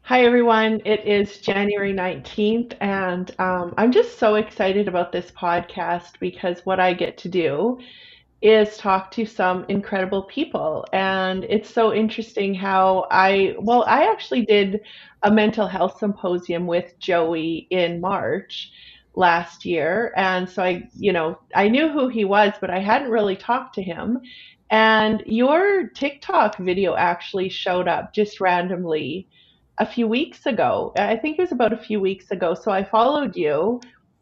Hi, everyone. It is January 19th, and I'm just so excited about this podcast because what I get to do is talk to some incredible people. And it's so interesting how I actually did a mental health symposium with Joey in March last year. And so I knew who he was, but I hadn't really talked to him. And your TikTok video actually showed up just randomly a few weeks ago. I think it was about a few weeks ago. So I followed you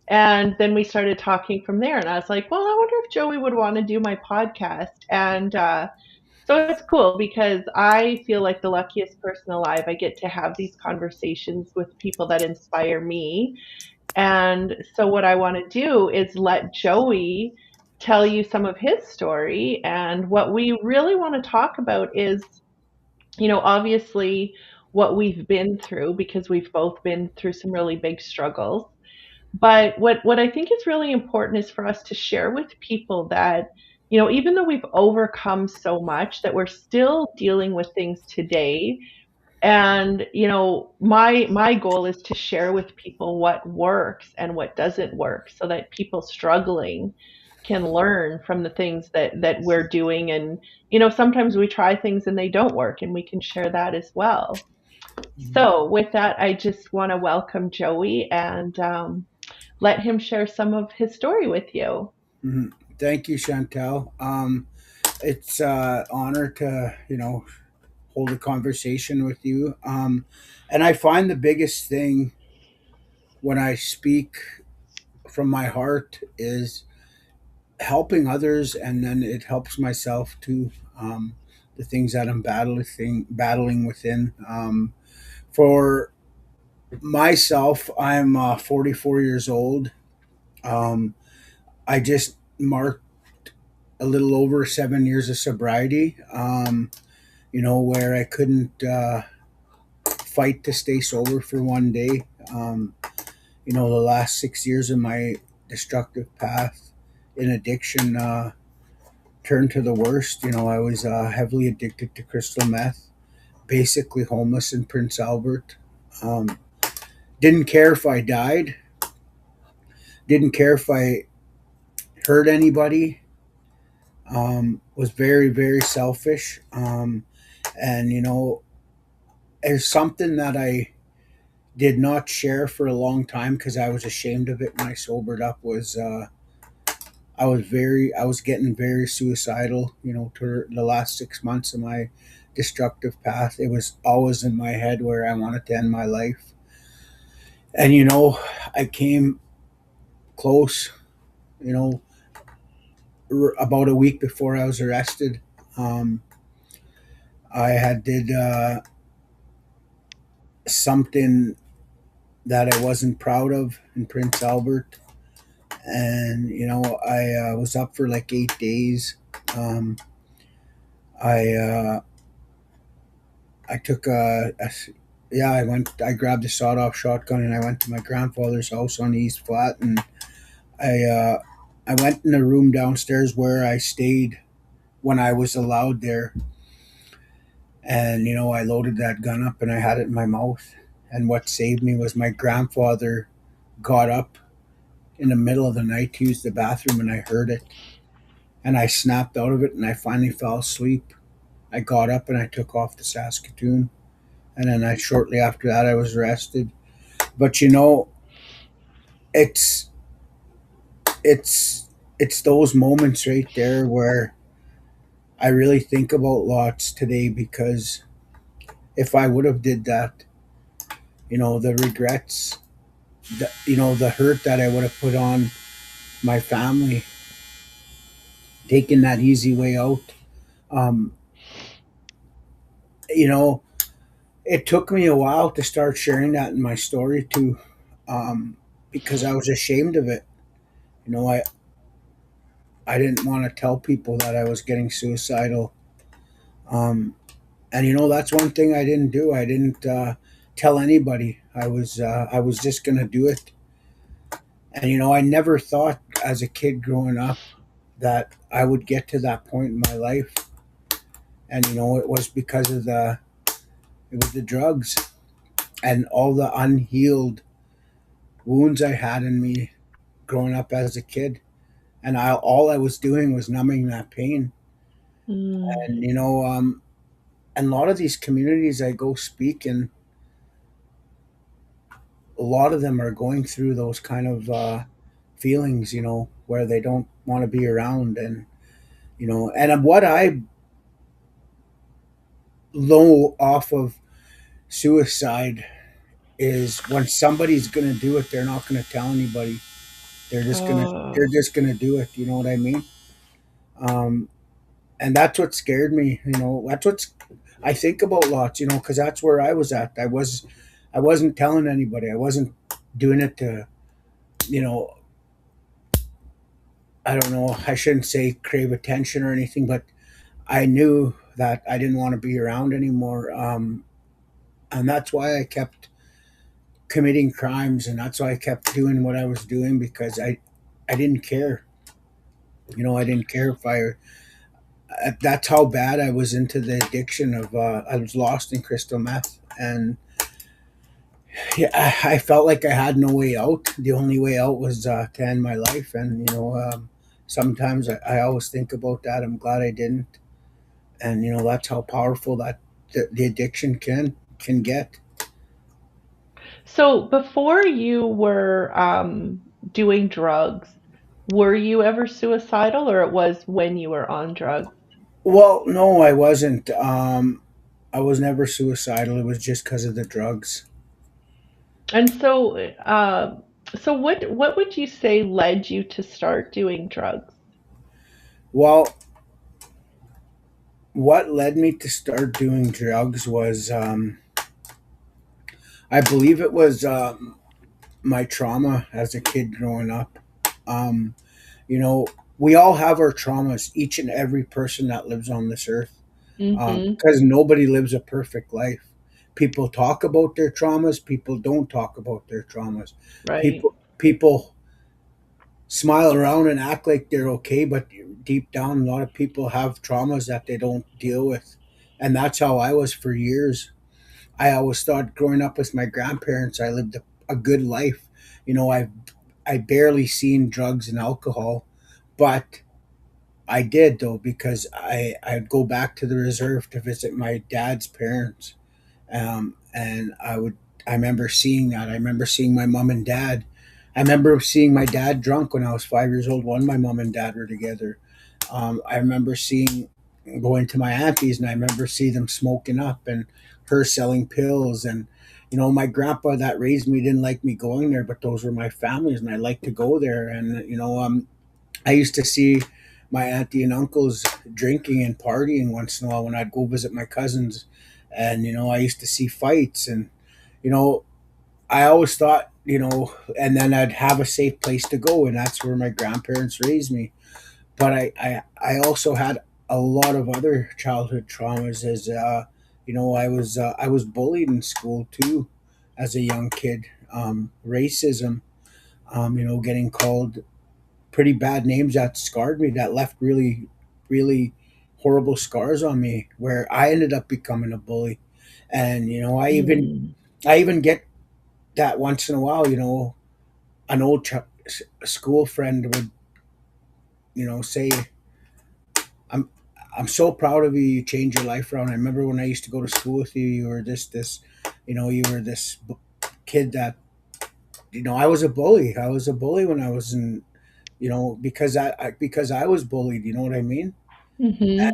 and then we started talking from there. And I was like, well, I wonder if Joey would want to do my podcast. And so it's cool because I feel like the luckiest person alive. I get to have these conversations with people that inspire me. And so what I want to do is let Joey tell you some of his story. And what we really want to talk about is, obviously what we've been through because we've both been through some really big struggles. But what I think is really important is for us to share with people that, even though we've overcome so much, that we're still dealing with things today. And, my goal is to share with people what works and what doesn't work so that people struggling can learn from the things that we're doing. And, sometimes we try things and they don't work, and we can share that as well. So, with that, I just want to welcome Joey and let him share some of his story with you. Mhm. Thank you, Chantelle. It's an honor to hold a conversation with you. And I find the biggest thing when I speak from my heart is helping others, and then it helps myself too. The things that I'm battling within. For myself, I'm 44 years old. Um, I just marked a little over 7 years of sobriety. Where I couldn't fight to stay sober for one day. The last 6 years of my destructive path in addiction turned to the worst. I was heavily addicted to crystal meth, basically homeless in Prince Albert. Um, didn't care if I died, didn't care if I hurt anybody, was very, very selfish. And, there's something that I did not share for a long time because I was ashamed of it when I sobered up was I was getting very suicidal, to the last 6 months of my destructive path. It was always in my head where I wanted to end my life. And I came close, you know, about a week before I was arrested. Um, I had did something that I wasn't proud of in Prince Albert, and I was up for like 8 days. Um, I I took yeah, I grabbed a sawed off shotgun and I went to my grandfather's house on the East Flat, and I uh, I went in a room downstairs where I stayed when I was allowed there, and I loaded that gun up and I had it in my mouth. And what saved me was my grandfather got up in the middle of the night to use the bathroom, and I heard it, and I snapped out of it, and I finally fell asleep. I got up and I took off to Saskatoon, and then I shortly after that I was arrested. But it's it's it's those moments right there where I really think about lots today, because if I would have did that, the regrets, the hurt that I would have put on my family, taking that easy way out. Um, you know, it took me a while to start sharing that in my story too, because I was ashamed of it. You know, I didn't want to tell people that I was getting suicidal. Um, and that's one thing I didn't do. I didn't tell anybody. I was just gonna do it. And I never thought as a kid growing up that I would get to that point in my life. And it was because of the drugs. and all the unhealed wounds I had in me growing up as a kid. And all I was doing was numbing that pain. Mm. And and a lot of these communities I go speak in, a lot of them are going through those kind of feelings, where they don't want to be around. And and what I know off of suicide is when somebody's going to do it, they're not going to tell anybody. They're Oh, just gonna do it. You know what I mean? Um, and that's what scared me. That's what's I think about lots. Because that's where I was at. I wasn't telling anybody. I wasn't doing it to, you know, I don't know. I shouldn't say crave attention or anything, but I knew that I didn't want to be around anymore. And that's why I kept committing crimes, and that's why I kept doing what I was doing because I didn't care. I didn't care if that's how bad I was into the addiction of I was lost in crystal meth. And yeah, I felt like I had no way out. The only way out was to end my life. And sometimes I always think about that. I'm glad I didn't. And that's how powerful that the addiction can get. so before you were doing drugs, were you ever suicidal, or it was when you were on drugs? Well, no, I wasn't. I was never suicidal. It was just because of the drugs. And so what would you say led you to start doing drugs? Well, what led me to start doing drugs was, I believe it was my trauma as a kid growing up. Um, you know, we all have our traumas, each and every person that lives on this earth, Mm-hmm. because nobody lives a perfect life. People talk about their traumas, people don't talk about their traumas. Right. People smile around and act like they're okay, but deep down, a lot of people have traumas that they don't deal with. And that's how I was for years. I always thought growing up with my grandparents, I lived a good life. I barely seen drugs and alcohol, but I did though because I'd go back to the reserve to visit my dad's parents, and I remember seeing that. I remember seeing my mom and dad. I remember seeing my dad drunk when I was 5 years old when my mom and dad were together. I remember seeing going to my auntie's, and I remember seeing them smoking up and her selling pills. And my grandpa that raised me didn't like me going there, but those were my families, and I liked to go there. And I used to see my auntie and uncles drinking and partying once in a while when I'd go visit my cousins. And I used to see fights. And you know I always thought, and then I'd have a safe place to go, and that's where my grandparents raised me. But I also had a lot of other childhood traumas. As I was bullied in school too as a young kid. Racism, getting called pretty bad names that scarred me, that left really, really horrible scars on me, where I ended up becoming a bully. And Mm. I even get that once in a while. An old school friend would say, I'm I'm so proud of you. You changed your life around. I remember when I used to go to school with you. You were this. You were this kid that. I was a bully. I was a bully when I was in. Because I was bullied. You know what I mean? Mm-hmm.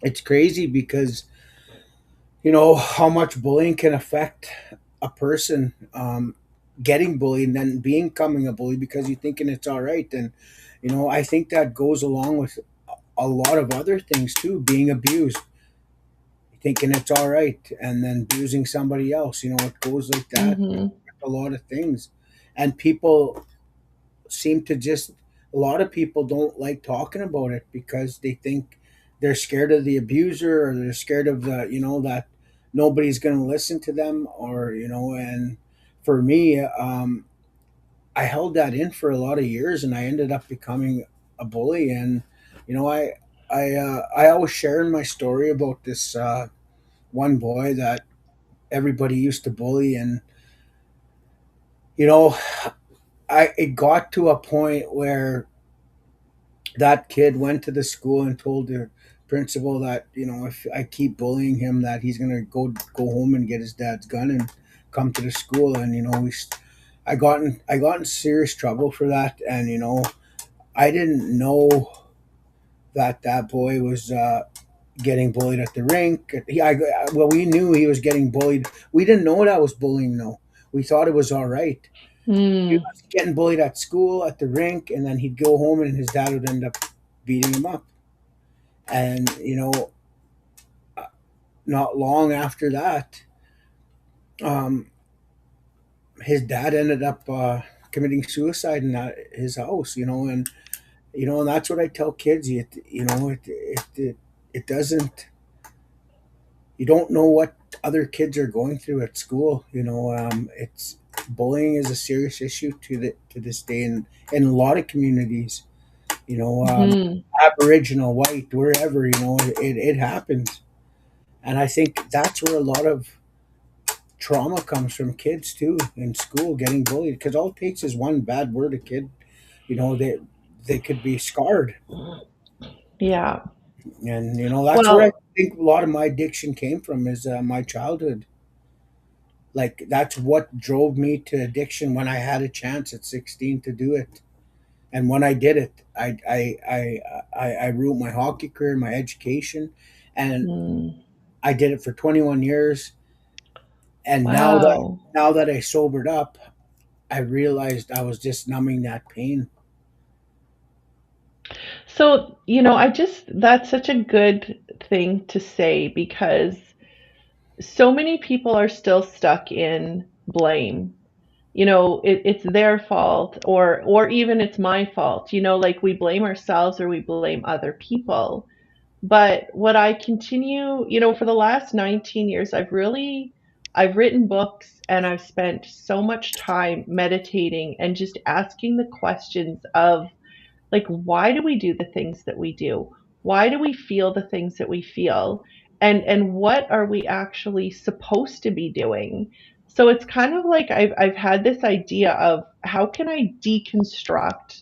It's crazy because how much bullying can affect a person, getting bullied and then becoming a bully because you're thinking it's all right. And I think that goes along with a lot of other things too, being abused, thinking it's all right, and then abusing somebody else. It goes like that with Mm-hmm. a lot of things. And people seem to just a lot of people don't like talking about it because they think they're scared of the abuser, or they're scared of the that nobody's going to listen to them, or and for me, I held that in for a lot of years, and I ended up becoming a bully. And you know I always share in my story about this one boy that everybody used to bully, and you know, I it got to a point where that kid went to the school and told the principal that if I keep bullying him, that he's gonna go home and get his dad's gun and come to the school. And I got in serious trouble for that. And I didn't know that that boy was getting bullied at the rink. Well, we knew he was getting bullied. We didn't know that was bullying, though. We thought it was all right. He Hmm. was getting bullied at school, at the rink, and then he'd go home and his dad would end up beating him up. And not long after that, um, his dad ended up committing suicide in his house. And that's what I tell kids. It doesn't. You don't know what other kids are going through at school. It's bullying is a serious issue to this day in a lot of communities. You know, um, Hmm. Aboriginal, white, wherever. It happens, and I think that's where a lot of trauma comes from kids too in school getting bullied, because all it takes is one bad word a kid, they could be scarred. Yeah. And that's where I Well, think a lot of my addiction came from, is my childhood. Like, that's what drove me to addiction when I had a chance at 16 to do it. And when I did it, I ruined my hockey career, my education, and hmm. I did it for 21 years. And Wow. now that I sobered up, I realized I was just numbing that pain. So, that's such a good thing to say because so many people are still stuck in blame. It's their fault, or even it's my fault. Like we blame ourselves or we blame other people. But what I continue, for the last 19 years, I've written books and I've spent so much time meditating and just asking the questions of, like, why do we do the things that we do? Why do we feel the things that we feel? And what are we actually supposed to be doing? So it's kind of like I've had this idea of how can I deconstruct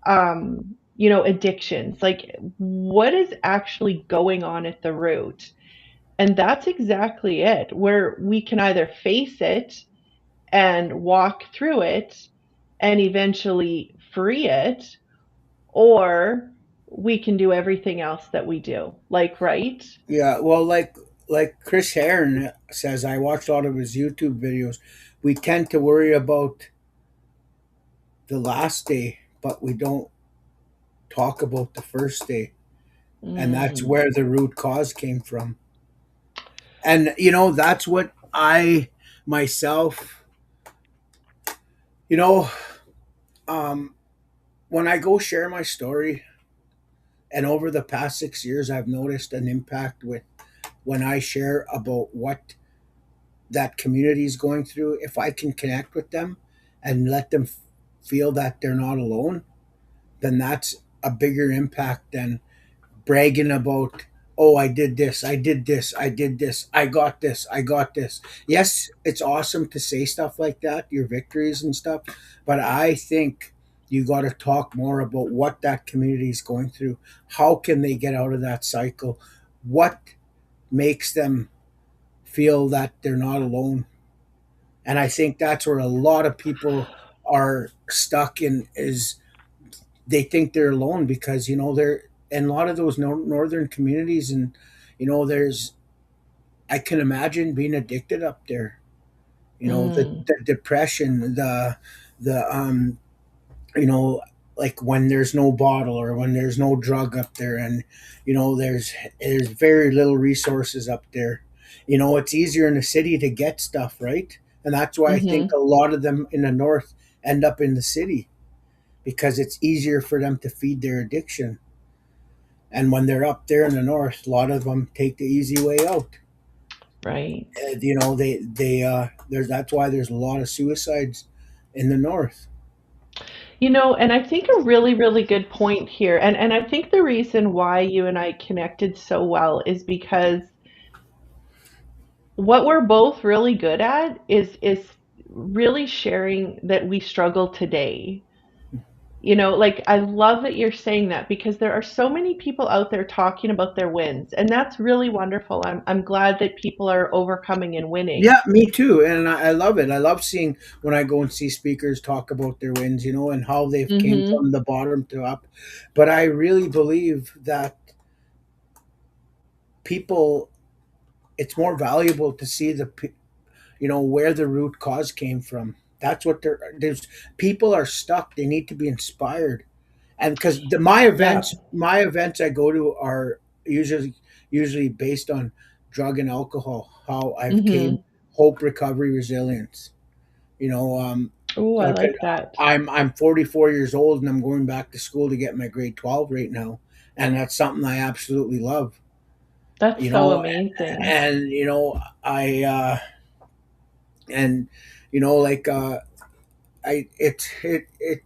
addictions? Like what is actually going on at the root? And that's exactly it, where we can either face it and walk through it and eventually free it, or we can do everything else that we do. Like, right? Yeah, well, like Chris Heron says, I watched a lot of his YouTube videos. We tend to worry about the last day, but we don't talk about the first day, and that's Mm, where the root cause came from. And that's what I myself, you know, um, when I go share my story, and over the past 6 years, I've noticed an impact with when I share about what that community is going through. If I can connect with them and let them feel that they're not alone, then that's a bigger impact than bragging about, oh, I did this, I did this, I did this, I got this, I got this. Yes, it's awesome to say stuff like that, your victories and stuff, but I think you got to talk more about what that community is going through. How can they get out of that cycle? What makes them feel that they're not alone? And I think that's where a lot of people are stuck in, is they think they're alone, because they're in a lot of those northern communities. And there's, I can imagine being addicted up there. mm, The depression, the you know like when there's no bottle or when there's no drug up there, and there's very little resources up there. It's easier in the city to get stuff, right? And that's why I think mm-hmm. a lot of them in the north end up in the city, because it's easier for them to feed their addiction. And when they're up there in the north, a lot of them take the easy way out. Right. There's that's why there's a lot of suicides in the north. And I think a really, really good point here, and I think the reason why you and I connected so well is because what we're both really good at is really sharing that we struggle today. You know, like I love that you're saying that because there are so many people out there talking about their wins, and that's really wonderful. I'm glad that people are overcoming and winning. Yeah, me too, and I love it. I love seeing when I go and see speakers talk about their wins, and how they've came Mhm. from the bottom to up. But I really believe that people, it's more valuable to see where the root cause came from. That's what there's people are stuck. They need to be inspired, and because my Yeah. events I go to are usually based on drug and alcohol. How I've came Mhm. hope, recovery, resilience. You know, Oh, I like like that. I'm 44 years old and I'm going back to school to get my grade 12 right now, and that's something I absolutely love. That's You so know, amazing. and I and like I it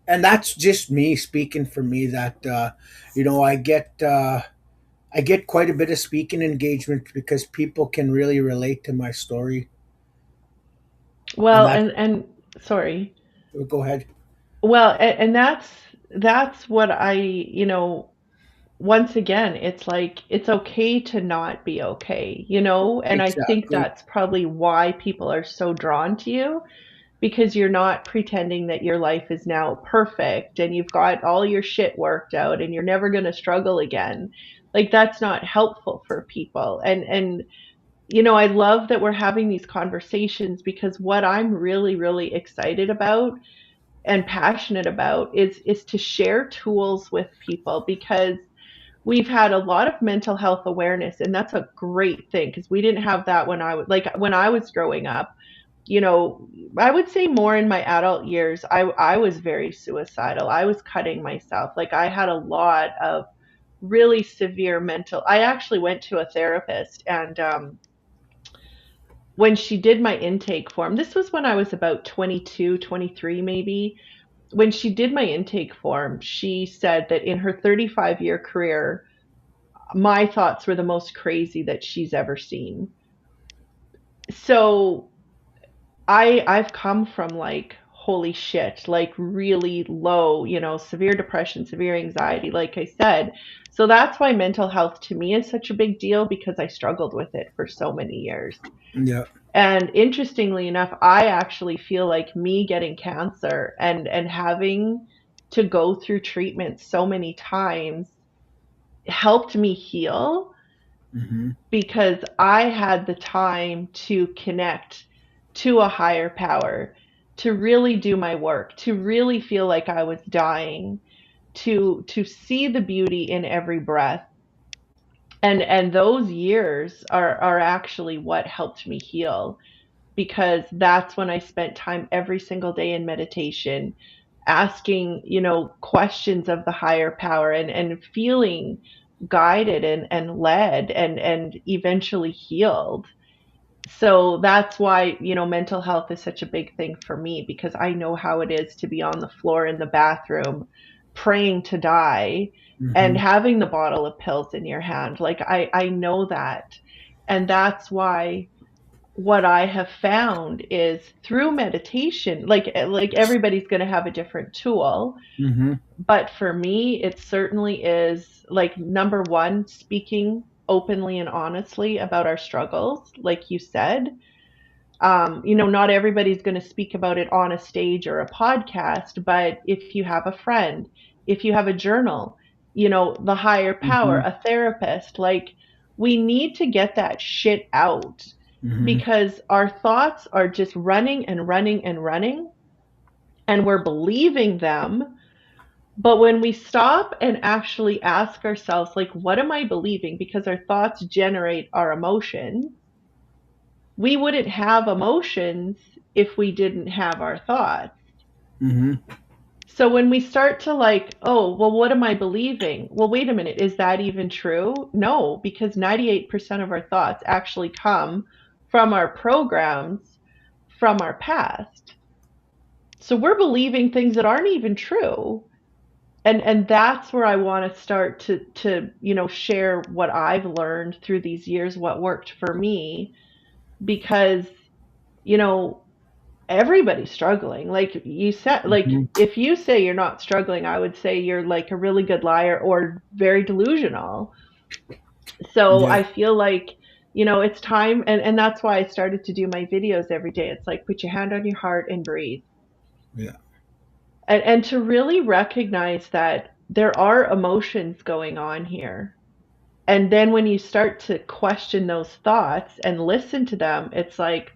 and that's just me speaking for me that I get quite a bit of speaking engagement because people can really relate to my story, and Well, that and sorry. go ahead. Well, and that's what once again, it's like it's okay to not be okay, you know? And I think Exactly. that's probably why people are so drawn to you because you're not pretending that your life is now perfect and you've got all your shit worked out and you're never going to struggle again. Like that's not helpful for people. And I love that we're having these conversations because what I'm really really excited about and passionate about is to share tools with people because we've had a lot of mental health awareness and that's a great thing because we didn't have that when I was growing up. you know I would say more in my adult years. I was very suicidal. I was cutting myself. Like I had a lot of really severe mental. I actually went to a therapist and when she did my intake form, this was when I was about 22, 23 maybe. When she did my intake form, she said that in her 35-year career, my thoughts were the most crazy that she's ever seen. So I've come from like holy shit, like really low, severe depression, severe anxiety, like I said. So that's why mental health to me is such a big deal because I struggled with it for so many years. Yeah. And interestingly enough, I actually feel like me getting cancer and having to go through treatment so many times helped me heal Hmm. because I had the time to connect to a higher power, to really do my work, to really feel like I was dying, to see the beauty in every breath. And those years are actually what helped me heal because that's when I spent time every single day in meditation, asking, questions of the higher power and feeling guided and led and eventually healed. So that's why, mental health is such a big thing for me because I know how it is to be on the floor in the bathroom praying to die and Hmm. having the bottle of pills in your hand. Like I know that. And that's why what I have found is through meditation, like everybody's going to have a different tool, Hmm. but for me it certainly is like number 1 speaking openly and honestly about our struggles like you said. Not everybody's going to speak about it on a stage or a podcast, but if you have a friend, if you have a journal, the higher power, Hmm. a therapist, like we need to get that shit out Hmm. because our thoughts are just running and running and running and we're believing them. But when we stop and actually ask ourselves, like, what am I believing? Because our thoughts generate our emotions, we wouldn't have emotions if we didn't have our thoughts. Hmm. So when we start to like, oh, well, what am I believing? Well, wait a minute, is that even true? No, because 98% of our thoughts actually come from our programs from our past. So we're believing things that aren't even true. And that's where I want to start to share what I've learned through these years, what worked for me, because, you know, everybody's struggling. Like you said, like Mhm. if you say you're not struggling, I would say you're like a really good liar or very delusional. So Yeah, I feel like, it's time, and that's why I started to do my videos every day. It's like put your hand on your heart and breathe. yeah, And to really recognize that there are emotions going on here. And then when you start to question those thoughts and listen to them, it's like,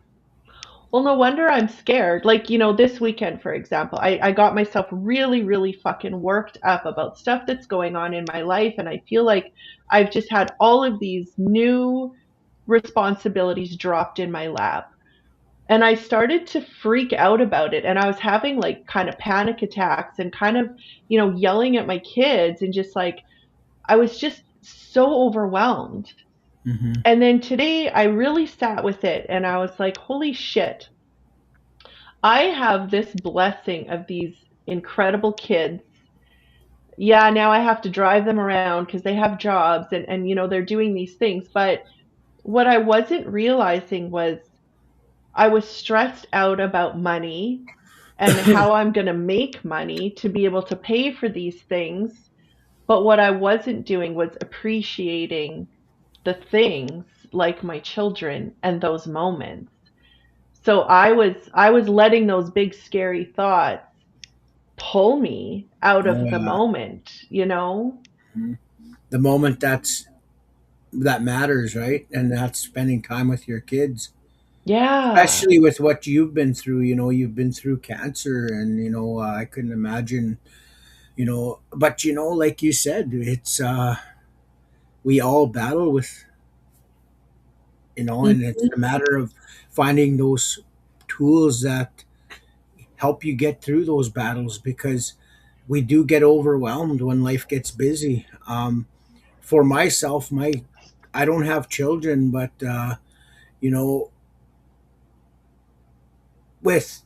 well, no wonder I'm scared. Like, this weekend, for example, I got myself really, really fucking worked up about stuff that's going on in my life. And I feel like I've just had all of these new responsibilities dropped in my lap. And I started to freak out about it. And I was having like kind of panic attacks and kind of, yelling at my kids and just like, I was just so overwhelmed. hmm, And then today I really sat with it and I was like, holy shit, I have this blessing of these incredible kids. Yeah, now I have to drive them around because they have jobs and they're doing these things. But what I wasn't realizing was I was stressed out about money and how I'm going to make money to be able to pay for these things. But what I wasn't doing was appreciating the things like my children and those moments. So I was letting those big scary thoughts pull me out oh of the yeah. moment. Mhm. The moment that matters, right? And that's spending time with your kids, Yeah. especially with what you've been through. You've been through cancer, and I couldn't imagine. But like you said, it's we all battle with, and it's a Mhm. matter of finding those tools that help you get through those battles, because we do get overwhelmed when life gets busy. For myself, I don't have children, but you know, with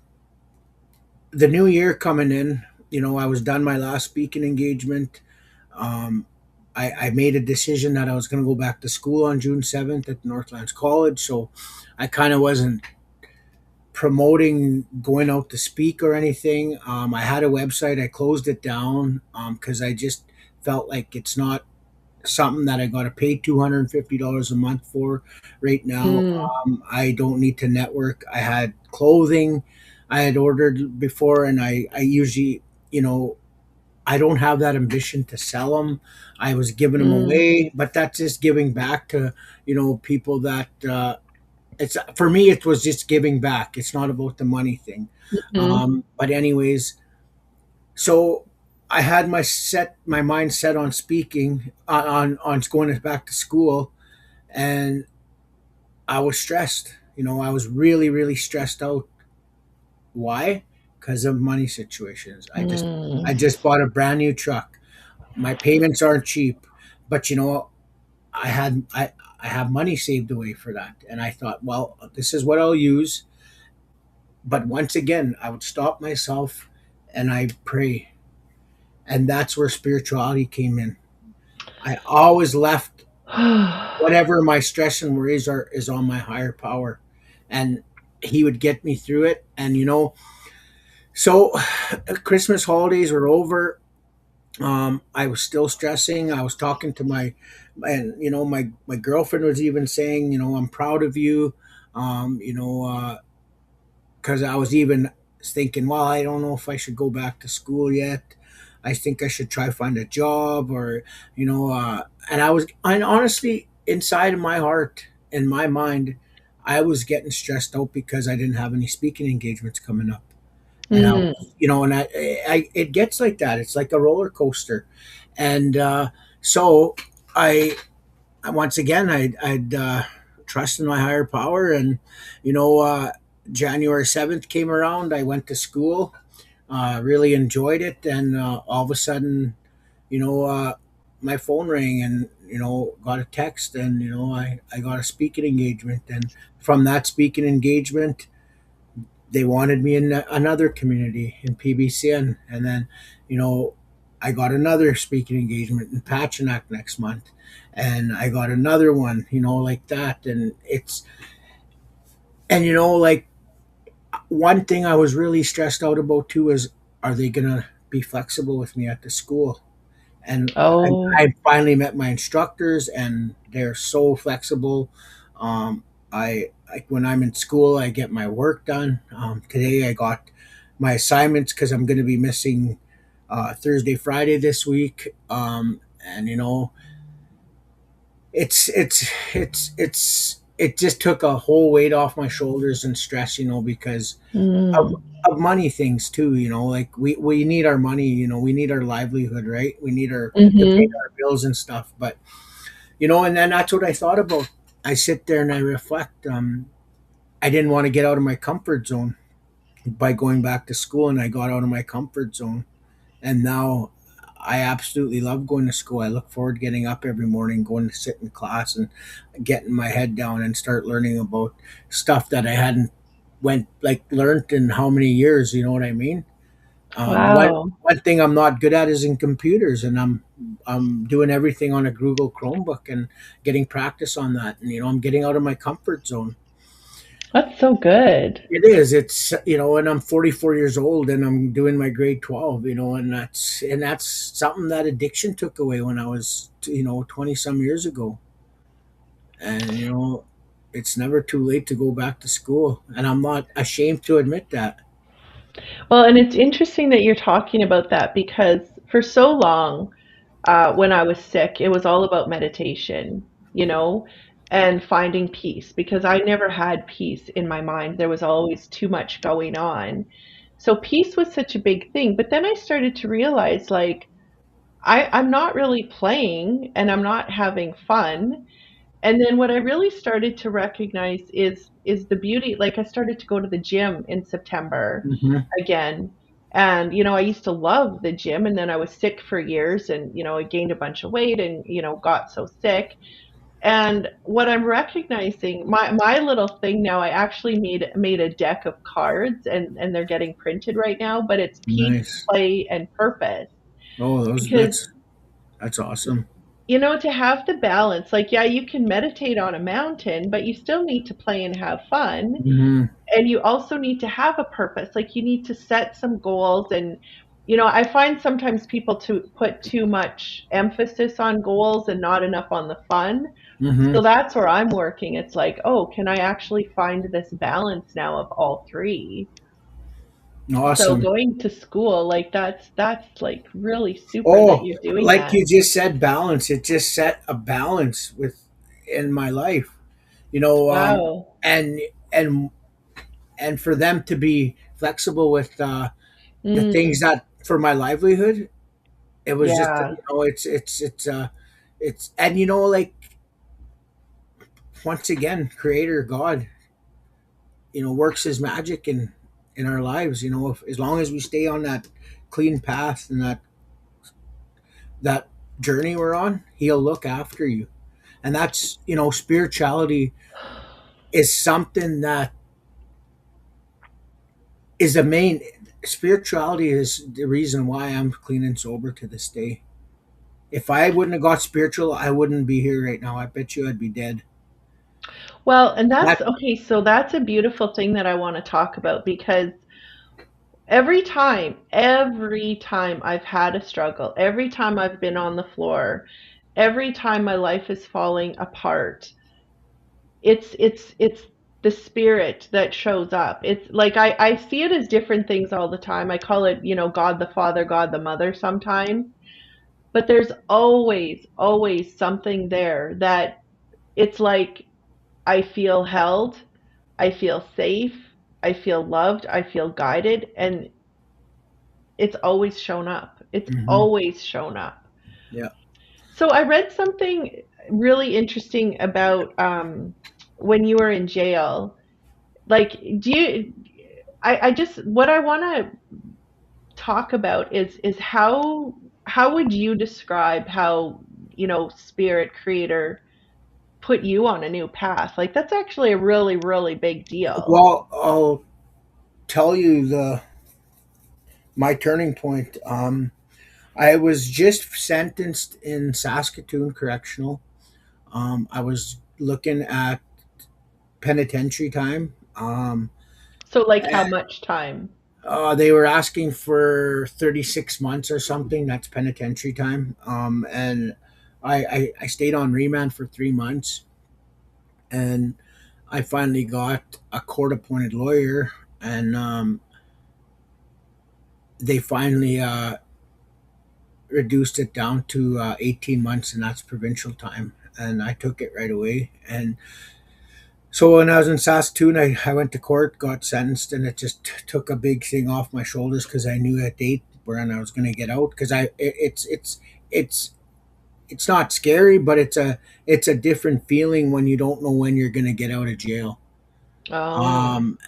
the new year coming in, I was done my last speaking engagement. Um, I made a decision that I was going to go back to school on June 7th at Northlands College. So I kind of wasn't promoting going out to speak or anything. I had a website, I closed it down because I just felt like it's not something that I got to pay $250 a month for right now. Mm. I don't need to network. I had clothing I had ordered before, and I usually, you know, I don't have that ambition to sell them. I was giving them Mm. away, but that's just giving back to, people that, it's for me, it was just giving back. It's not about the money thing. Mhm. But anyways, so I had my mind set on speaking, on going back to school, and I was stressed. I was really really stressed out. Why? Because of money situations. I Mm. just bought a brand new truck. My payments aren't cheap, but I have money saved away for that, and I thought, well, this is what I'll use. But once again, I would stop myself and I pray, and that's where spirituality came in. I always left whatever my stress and worries are is on my higher power, and he would get me through it. And so Christmas holidays were over. I was still stressing. I was talking to and my girlfriend was even saying, I'm proud of you. Because I was even thinking, well, I don't know if I should go back to school yet. I think I should try find a job, or and and honestly, inside of my heart and my mind, I was getting stressed out because I didn't have any speaking engagements coming up. And I Mm. was, and it gets like that. It's like a roller coaster. And so I, once again, I'd trust in my higher power. And, you know, uh, January 7th came around. I went to school, really enjoyed it. And all of a sudden, you know, uh, my phone rang, and, got a text, and, I got a speaking engagement. And from that speaking engagement, they wanted me in another community in PBCN. And then, you know, I got another speaking engagement in Pachinak next month. And I got another one, like that. And And like one thing I was really stressed out about too is, are they gonna be flexible with me at the school? And Oh, I finally met my instructors, and they're so flexible. I like when I'm in school, I get my work done. Today I got my assignments because I'm going to be missing Thursday, Friday this week. And it just took a whole weight off my shoulders and stress, because of, mm, of money things too. Like we need our money. We need our livelihood, right? We need our to pay mm-hmm. our bills and stuff. But and then that's what I thought about. I sit there and I reflect. I didn't want to get out of my comfort zone by going back to school, and I got out of my comfort zone, and now I absolutely love going to school. I look forward to getting up every morning, going to sit in class, and getting my head down and start learning about stuff that I hadn't went like learned in how many years. You know what I mean? One Wow. one thing I'm not good at is in computers, and I'm doing everything on a Google Chromebook and getting practice on that. And I'm getting out of my comfort zone. That's so good. It is. It's and I'm 44 years old, and I'm doing my grade 12. And that's something that addiction took away when I was 20 some years ago. And it's never too late to go back to school, and I'm not ashamed to admit that. Well, and it's interesting that you're talking about that because for so long, when I was sick, it was all about meditation, you know, and finding peace because I never had peace in my mind. There was always too much going on. So peace was such a big thing. But then I started to realize like I'm not really playing and I'm not having fun. And then what I really started to recognize is the beauty. Like I started to go to the gym in September Hmm. again. And I used to love the gym and then I was sick for years and I gained a bunch of weight and got so sick. And what I'm recognizing, my little thing now, I actually made a deck of cards and they're getting printed right now, but it's peace, Nice. play, and purpose. Oh, those Because that's awesome. to have the balance, like, yeah, you can meditate on a mountain, but you still need to play and have fun. Hmm. And you also need to have a purpose. Like, you need to set some goals. And, I find sometimes people to put too much emphasis on goals and not enough on the fun. Hmm. So that's where I'm working. It's like, oh, can I actually find this balance now of all three? So Awesome. going to school, like that's like really super that Oh, you're doing like that. you just said, balance. It just set a balance with in my life. You know, um, Wow. and and and for them to be flexible with the things Mm, that for my livelihood, it was just yeah. it's and like once again, Creator God, works His magic in our lives. If, as long as we stay on that clean path and that journey we're on, He'll look after you. And that's spirituality is something that is the main spirituality is the reason why I'm clean and sober to this day. If I wouldn't have got spiritual, I wouldn't be here right now. I bet you I'd be dead. Well, and that's That. okay, so that's a beautiful thing that I want to talk about because every time I've had a struggle, every time I've been on the floor, every time my life is falling apart, it's the spirit that shows up. It's like I see it as different things all the time. I call it, God the Father, God the Mother sometimes, but there's always something there that it's like I feel held, I feel safe, I feel loved, I feel guided, and it's always shown up. It's Hmm. always shown up. Yeah. So I read something really interesting about when you were in jail. Like, I just, what I want to talk about is how would you describe how, spirit creator put you on a new path? Like, that's actually a really, really big deal. Well, I'll tell you the my turning point. I was just sentenced in Saskatoon Correctional. I was looking at penitentiary time. Um, So like how much time? they were asking for 36 months or something. That's penitentiary time. And I stayed on remand for 3 months, and I finally got a court appointed lawyer, and they finally reduced it down to 18 months, and that's provincial time. And I took it right away. And so when I was in Saskatoon, I went to court, got sentenced, and it just took a big thing off my shoulders because I knew a date when I was going to get out. Because it's it's not scary, but it's a different feeling when you don't know when you're going to get out of jail. Oh. Um,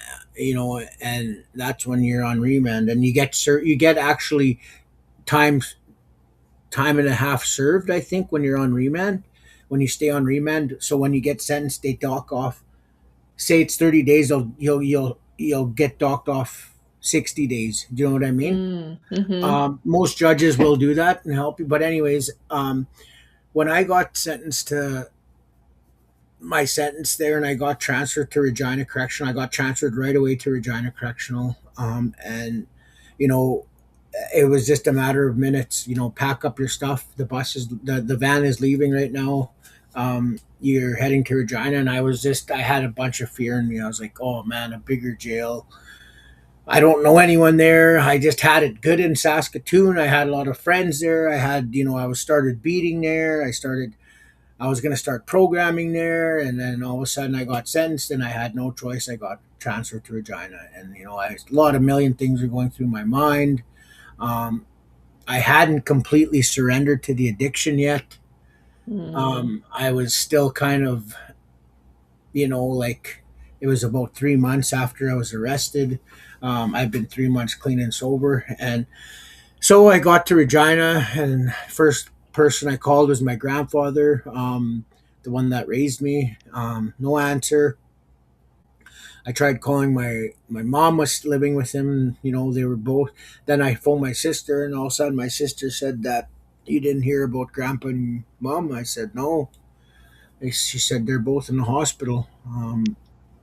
and that's when you're on remand, and you get actually time time and a half served. I think when you're on remand, when you stay on remand. So when you get sentenced, they dock off. Say it's 30 days, you'll get docked off 60 days. Do you know what I mean? Mm. Mm-hmm. Most judges will do that and help you. But anyways, when I got sentenced to my sentence there, and I got transferred to Regina Correctional, I got transferred right away to Regina Correctional. And you know, it was just a matter of minutes. Pack up your stuff. The van is leaving right now. You're heading to Regina, and I had a bunch of fear in me. I was like, oh man, a bigger jail. I don't know anyone there. I just had it good in Saskatoon. I had a lot of friends there. I was started beating there. I was going to start programming there, and then all of a sudden I got sentenced, and I had no choice. I got transferred to Regina, and a million things were going through my mind. Um, I hadn't completely surrendered to the addiction yet. Mm. I was still kind of, like it was about 3 months after I was arrested. I've been 3 months clean and sober, and so I got to Regina, and first person I called was my grandfather, the one that raised me. No answer. I tried calling my mom was living with him. They were both. Then I phoned my sister, and all of a sudden my sister said that you didn't hear about grandpa and mom. I said no. She said they're both in the hospital.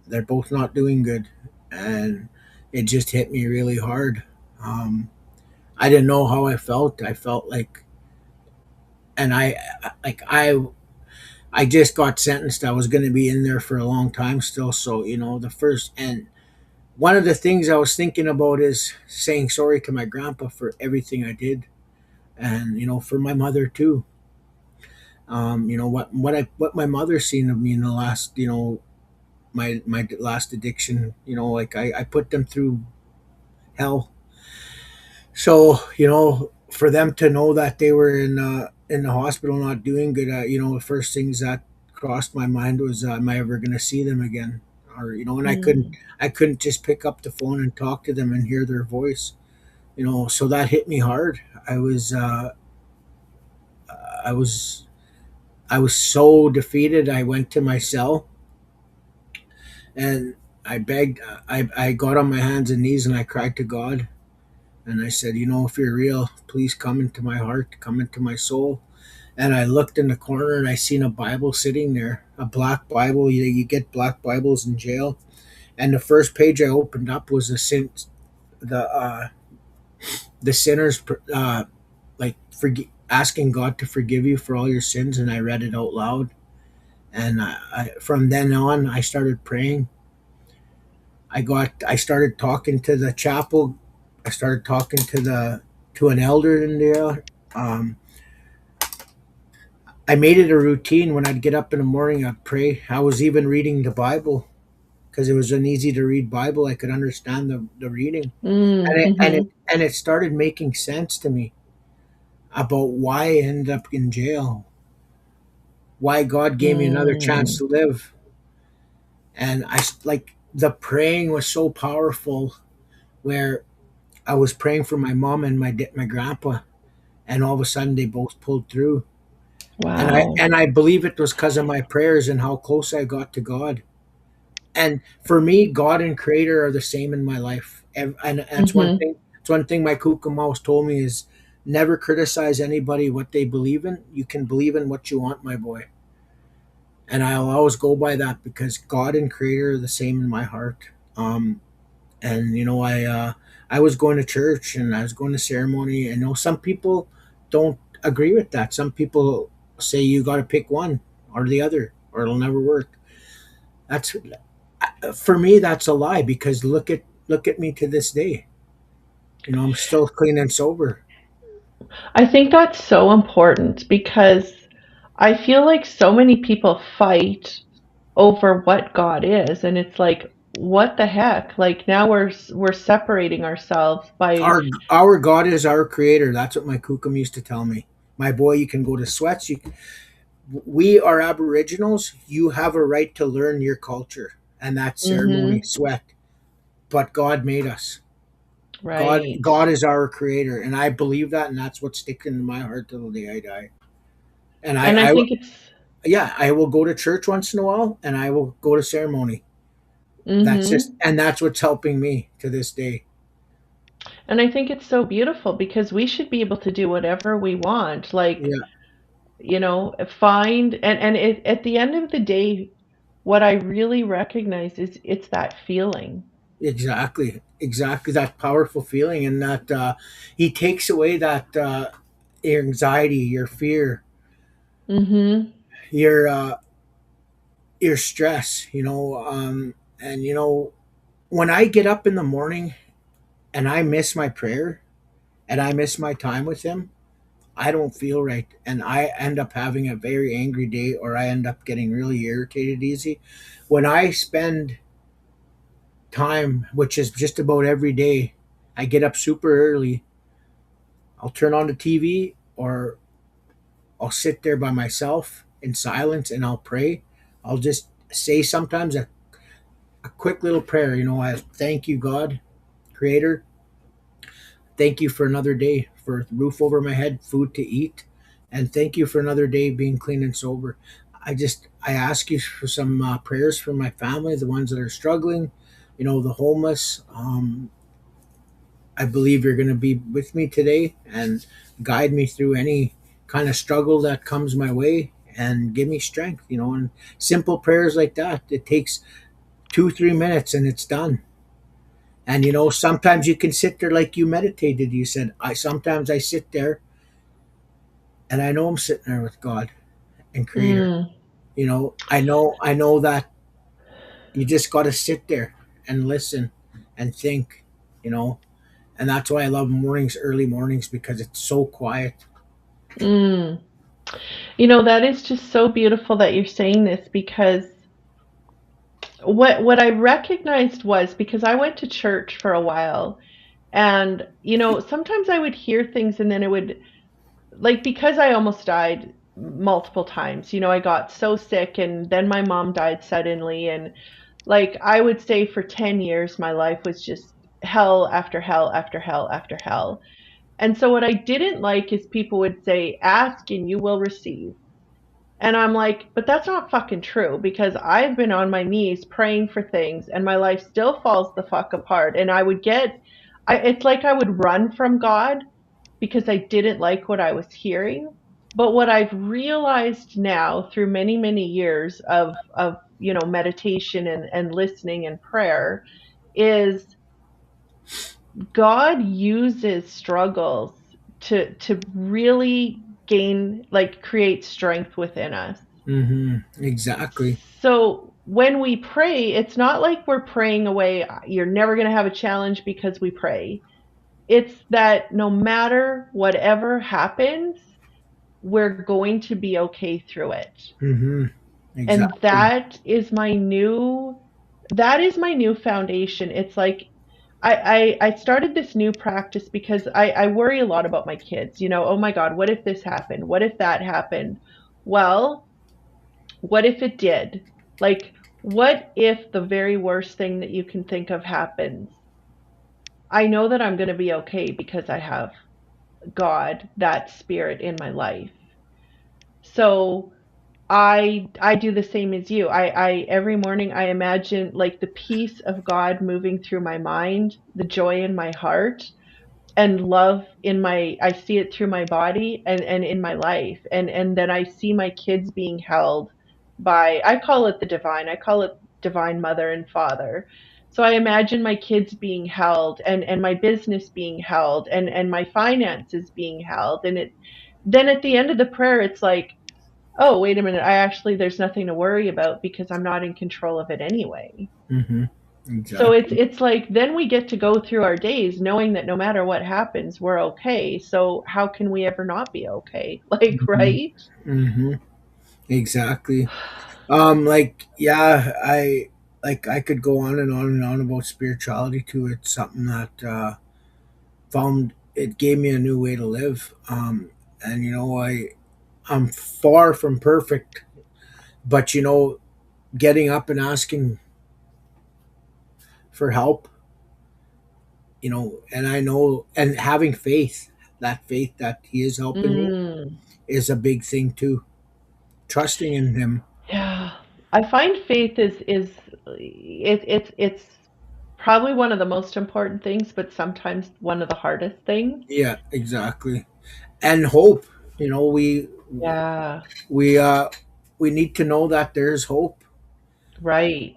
They're both not doing good, and it just hit me really hard. Um, I didn't know how I felt. I felt like, and like I just got sentenced. I was going to be in there for a long time still. So the first and one of the things I was thinking about is saying sorry to my grandpa for everything I did, and for my mother too. What my mother's seen of me in the last, my last addiction. Like I put them through hell. So for them to know that they were in the hospital not doing good, the first things that crossed my mind was, am I ever going to see them again? Or and Mm. I couldn't just pick up the phone and talk to them and hear their voice. So that hit me hard. I was I was so defeated. I went to my cell, and I begged. I got on my hands and knees and I cried to God, and I said, if you're real, please come into my heart, come into my soul. And I looked in the corner and I seen a Bible sitting there, a black Bible. You get black Bibles in jail, and the first page I opened up was the the sinners, like asking God to forgive you for all your sins, and I read it out loud. And from then on, I started praying. I started talking to the chapel. I started talking to an elder in there. Um, I made it a routine when I'd get up in the morning. I'd pray. I was even reading the Bible because it was an easy to read Bible. I could understand the reading, Mm. and Mm-hmm. it started making sense to me about why I ended up in jail, why God gave me another chance Mm. to live. And like the praying was so powerful, where I was praying for my mom and my grandpa, and all of a sudden they both pulled through. Wow. And I believe it was because of my prayers and how close I got to God. And for me, God and Creator are the same in my life. And that's one Mm-hmm. thing. It's one thing my Kuka Mouse told me is never criticize anybody what they believe in. You can believe in what you want, my boy. And I'll always go by that because God and Creator are the same in my heart. And I was going to church and I was going to ceremony, and some people don't agree with that. Some people say you got to pick one or the other or it'll never work. That's For me, that's a lie, because look at me to this day. I'm still clean and sober. I think that's so important because I feel like so many people fight over what God is, and it's like, what the heck? Like now we're separating ourselves by. Our God is our creator. That's what my kukum used to tell me. My boy, you can go to sweats. We are Aboriginals. You have a right to learn your culture, and that ceremony, Mhm. sweat. But God made us. God, Right. God is our creator, and I believe that, and that's what's sticking in my heart till the day I die. And And I think it's. yeah, I will go to church once in a while, and I will go to ceremony. Mhm. And that's what's helping me to this day. And I think it's so beautiful because we should be able to do whatever we want. Like, Yeah, find at the end of the day, what I really recognize is it's that feeling. exactly that powerful feeling, and that he takes away that your anxiety, your fear, Mhm. your your stress. And when I get up in the morning and I miss my prayer and I miss my time with him, I don't feel right, and I end up having a very angry day, or I end up getting really irritated easy. When I spend time, which is just about every day, I get up super early. I'll turn on the TV, or I'll sit there by myself in silence and I'll pray. I'll just say sometimes a quick little prayer. I thank you, God, Creator. Thank you for another day, for a roof over my head, food to eat, and thank you for another day being clean and sober. I ask you for some prayers for my family, the ones that are struggling, the homeless. I believe you're going to be with me today and guide me through any kind of struggle that comes my way, and give me strength. And simple prayers like that. It takes 2-3 minutes and it's done. And sometimes you can sit there like you meditated. You said, I sometimes I sit there and I know I'm sitting there with God and Creator. Mm. I know that you just got to sit there and listen and think, you know. And that's why I love mornings, early mornings, because it's so quiet. Mm. That is just so beautiful that you're saying this because what I recognized was because I went to church for a while and sometimes I would hear things and then it would, like, because I almost died multiple times. I got so sick and then my mom died suddenly, and like I would say for 10 years my life was just hell after hell after hell after hell. And so what I didn't like is people would say ask and you will receive. And I'm like, but that's not fucking true because I've been on my knees praying for things and my life still falls the fuck apart. And it's like I would run from God because I didn't like what I was hearing. But what I've realized now through many, many years of meditation and listening and prayer is God uses struggles to really create strength within us. Exactly. So when we pray, it's not like we're praying away, you're never going to have a challenge because we pray. It's that no matter whatever happens, we're going to be okay through it. hmm And Exactly. that is my new foundation. It's like I started this new practice because I worry a lot about my kids. Oh my God, what if this happened? What if that happened? Well, what if it did? Like, what if the very worst thing that you can think of happens? I know that I'm going to be okay because I have God, that spirit in my life. So I do the same as you. I every morning I imagine like the peace of God moving through my mind, the joy in my heart, and love in my I see it through my body and in my life. And then I see my kids being held by, I call it the divine. I call it divine mother and father. So I imagine my kids being held, and my business being held, and my finances being held. And then at the end of the prayer, it's like, oh, wait a minute, there's nothing to worry about because I'm not in control of it anyway. Mm-hmm. So it's Exactly. it's like then we get to go through our days knowing that no matter what happens, we're okay. So how can we ever not be okay? Like, Mm-hmm. right? Mm-hmm. Exactly. Like, yeah, I could go on and on and on about spirituality too. It's something that found it gave me a new way to live. And I'm far from perfect, but getting up and asking for help, and I know, and having faith, that faith that he is helping me Mm, is a big thing too. Trusting in him. yeah. I find faith is it's probably one of the most important things, but sometimes one of the hardest things. Yeah, exactly. And hope. We Yeah, we uh we need to know that there's hope. right.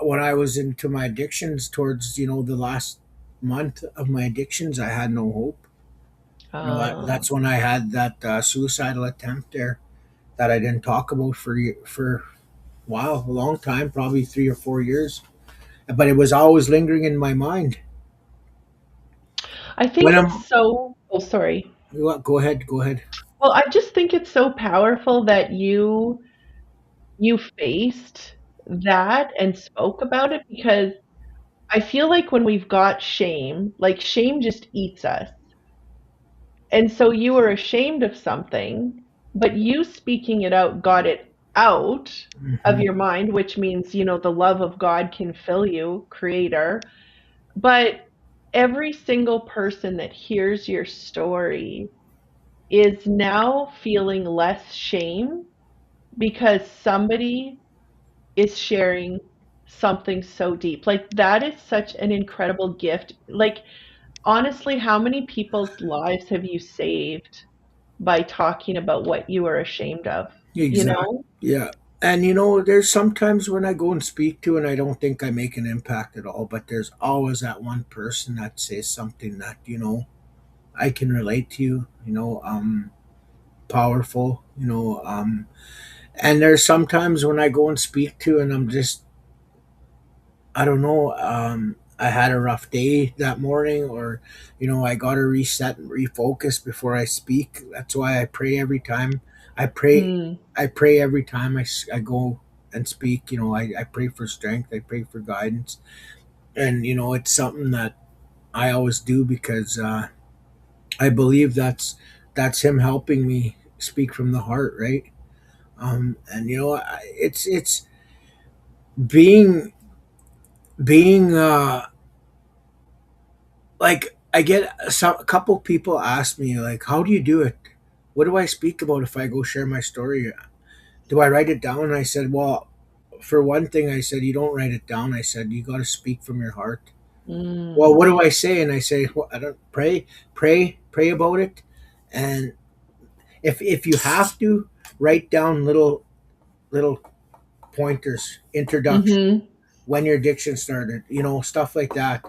When I was into my addictions, towards the last month of my addictions, I had no hope. Uh, That's when I had that suicidal attempt there that I didn't talk about for a while, a long time, probably 3 or 4 years. But it was always lingering in my mind. I think When it's I'm, so, oh, sorry. go ahead, go ahead. Well, I just think it's so powerful that you faced that and spoke about it, because I feel like when we've got shame, like shame just eats us. And so you were ashamed of something, but you speaking it out got it out of Hmm. your mind, which means, the love of God can fill you, creator. But every single person that hears your story is now feeling less shame because somebody is sharing something so deep. Like, that is such an incredible gift. Like, honestly, how many people's lives have you saved by talking about what you are ashamed of? You Exactly. know? Yeah. And there's sometimes when I go and speak to, and I don't think I make an impact at all, but there's always that one person that says something that, I can relate to, powerful, and there's sometimes when I go and speak to, and I'm just, I don't know, I had a rough day that morning, or, I got to reset and refocus before I speak. That's why I pray every time. I pray, Mm. I pray every time I go and speak. I pray for strength. I pray for guidance. And, it's something that I always do because I believe that's him helping me speak from the heart, right? And, it's being, being, like, I get a couple people ask me, like, how do you do it? What do I speak about if I go share my story? Do I write it down? And I said, well, for one thing, I said, you don't write it down. I said, you got to speak from your heart. Well, Mm. what do I say? And I say, well, I don't pray about it. And if you have to, write down little pointers, introduction, Mhm. when your addiction started, stuff like that.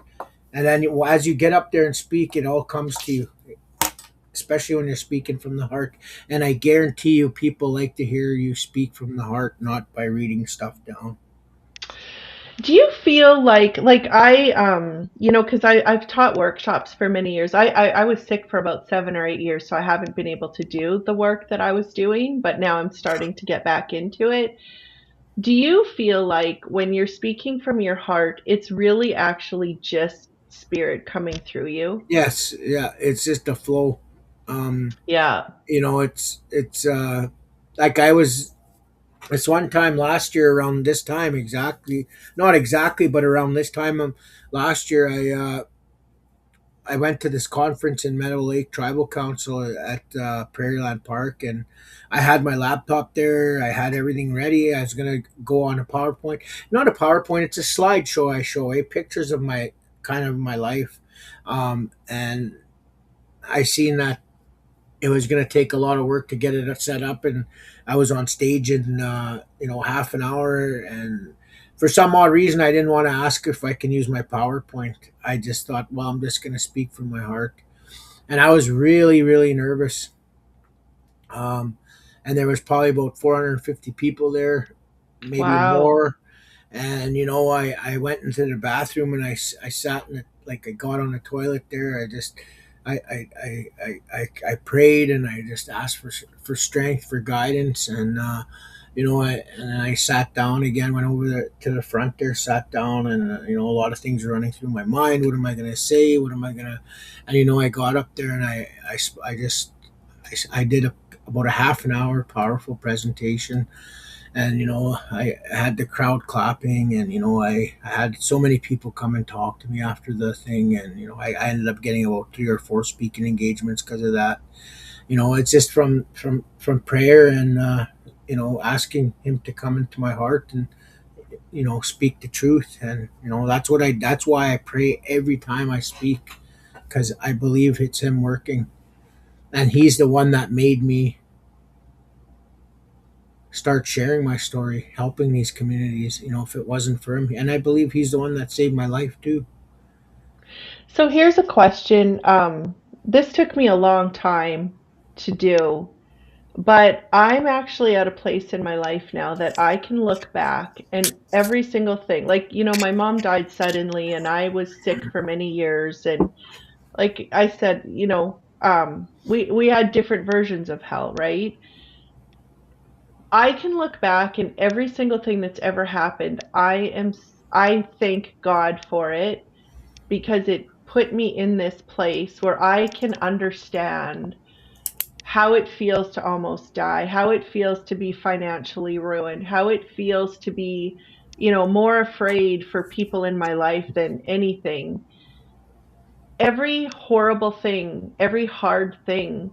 And then as you get up there and speak, it all comes to you, especially when you're speaking from the heart. And I guarantee you, people like to hear you speak from the heart, not by reading stuff down. Do you feel like I because I've taught workshops for many years. I was sick for about 7 or 8 years, so I haven't been able to do the work that I was doing, but now I'm starting to get back into it. Do you feel like when you're speaking from your heart, it's really actually just spirit coming through you? Yes, yeah, it's just a flow. Um, Yeah. it's like I was this one time last year around this time exactly, not exactly, but around this time last year, I went to this conference in Meadow Lake Tribal Council at Prairieland Park, and I had my laptop there. I had everything ready. I was gonna go on a PowerPoint, not a PowerPoint. It's a slideshow. I show pictures of my kind of my life, and I seen that it was going to take a lot of work to get it set up, and I was on stage in half an hour, and for some odd reason, I didn't want to ask if I can use my PowerPoint. I just thought, well, I'm just going to speak from my heart. And I was really, really nervous. Um, and there was probably about 450 people there, maybe Wow. more. And I went into the bathroom and I sat in it, like I got on the toilet there. I prayed and I just asked for strength, for guidance, and I sat down again, went over to the front there, sat down, and a lot of things were running through my mind. What am I going to say? What am I going to? And I got up there and I just I did about a half an hour powerful presentation, and I had the crowd clapping, and I had so many people come and talk to me after the thing, and I ended up getting about 3 or 4 speaking engagements because of that. It's just from prayer and asking him to come into my heart and speak the truth. And that's why I pray every time I speak, because I believe it's him working, and he's the one that made me start sharing my story, helping these communities. If it wasn't for him, and I believe he's the one that saved my life too. So here's a question. This took me a long time to do, but I'm actually at a place in my life now that I can look back and every single thing, like, my mom died suddenly and I was sick for many years. And like I said, we had different versions of hell, right? I can look back and every single thing that's ever happened, I thank God for it because it put me in this place where I can understand how it feels to almost die, how it feels to be financially ruined, how it feels to be, more afraid for people in my life than anything. Every horrible thing, every hard thing,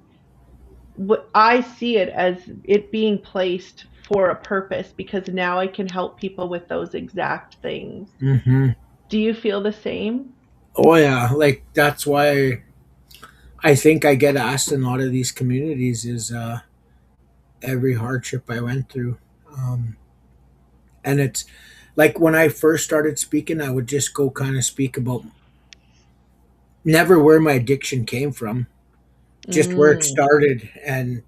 I see it as it being placed for a purpose because now I can help people with those exact things. Hmm. Do you feel the same? Oh yeah, like that's why I think I get asked in a lot of these communities is every hardship I went through. And it's like when I first started speaking, I would just go kind of speak about never where my addiction came from, just where it Mm, started, and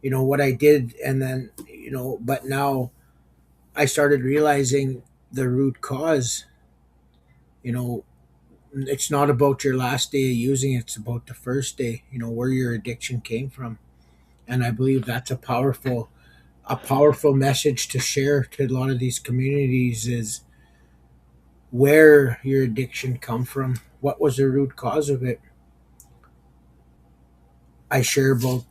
what I did. And then but now I started realizing the root cause. you know it's not about your last day of using it, it's about the first day, where your addiction came from. And I believe that's a powerful message to share to a lot of these communities is where your addiction come from, what was the root cause of it. I share about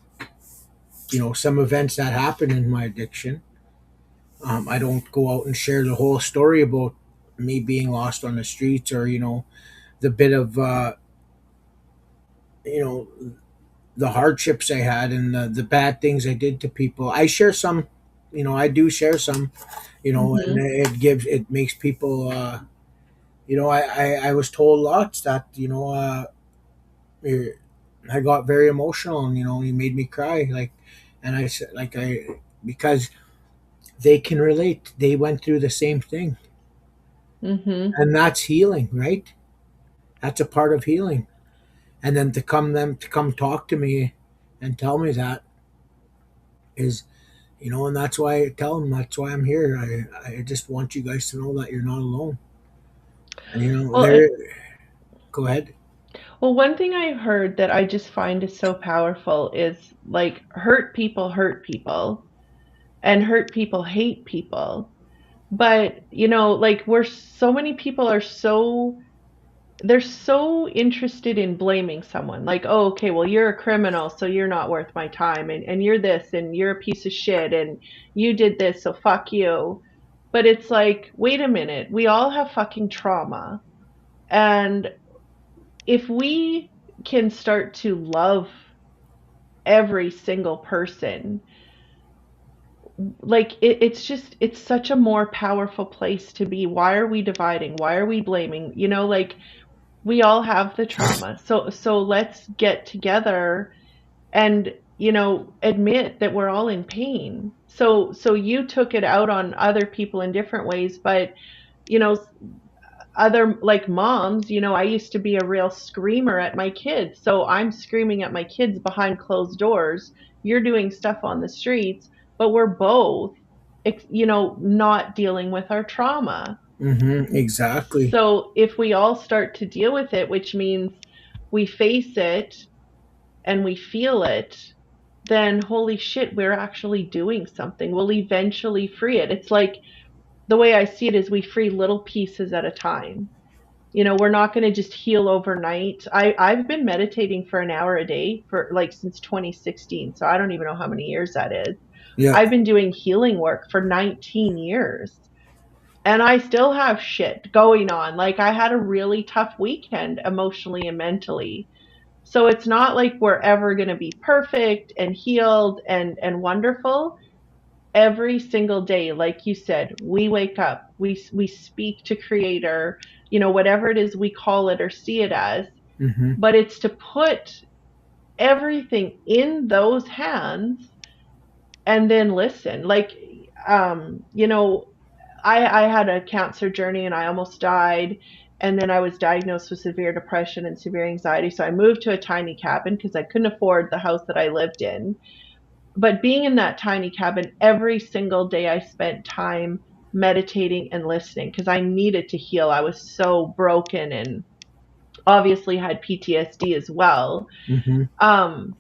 some events that happened in my addiction. I don't go out and share the whole story about me being lost on the streets, or the bit of you know the hardships I had and the bad things I did to people. I share some, I do share some, and mhm, it makes people I was told lots that eh, I got very emotional, and he made me cry, like. And I said, like, I because they can relate, they went through the same thing, mhm. and that's healing, right? That's a part of healing. And then to come talk to me and tell me that is, and that's why I tell them, that's why I'm here. I just want you guys to know that you're not alone. And Well, there. Go ahead. one thing I heard that I just find is so powerful is like hurt people, and hurt people hate people. But, like so many people are they're so interested in blaming someone. Like, oh, okay, well, you're a criminal, so you're not worth my time, and you're this, and you're a piece of shit, and you did this, so fuck you. But it's like, wait a minute, we all have fucking trauma. And if we can start to love every single person, like it's such a more powerful place to be. Why are we dividing? Why are we blaming? Like we all have the trauma. So let's get together and admit that we're all in pain. So you took it out on other people in different ways, but you know, other like moms, I used to be a real screamer at my kids. So I'm screaming at my kids behind closed doors. You're doing stuff on the streets, but we're both, not dealing with our trauma. Exactly. So if we all start to deal with it, which means we face it and we feel it, then holy shit, we're actually doing something. We'll eventually free it. It's like the way I see it is we free little pieces at a time. We're not going to just heal overnight. I've been meditating for an hour a day for like since 2016. So I don't even know how many years that is. Yeah. I've been doing healing work for 19 years and I still have shit going on. Like I had a really tough weekend emotionally and mentally. So it's not like we're ever going to be perfect and healed and wonderful every single day. Like you said, we wake up, we speak to creator, whatever it is we call it or see it as, Hmm. but it's to put everything in those hands and then listen. Like um you know I had a cancer journey and I almost died. And then I was diagnosed with severe depression and severe anxiety. So I moved to a tiny cabin because I couldn't afford the house that I lived in. But being in that tiny cabin, every single day I spent time meditating and listening because I needed to heal. I was so broken and obviously had PTSD as well. Hmm. Um,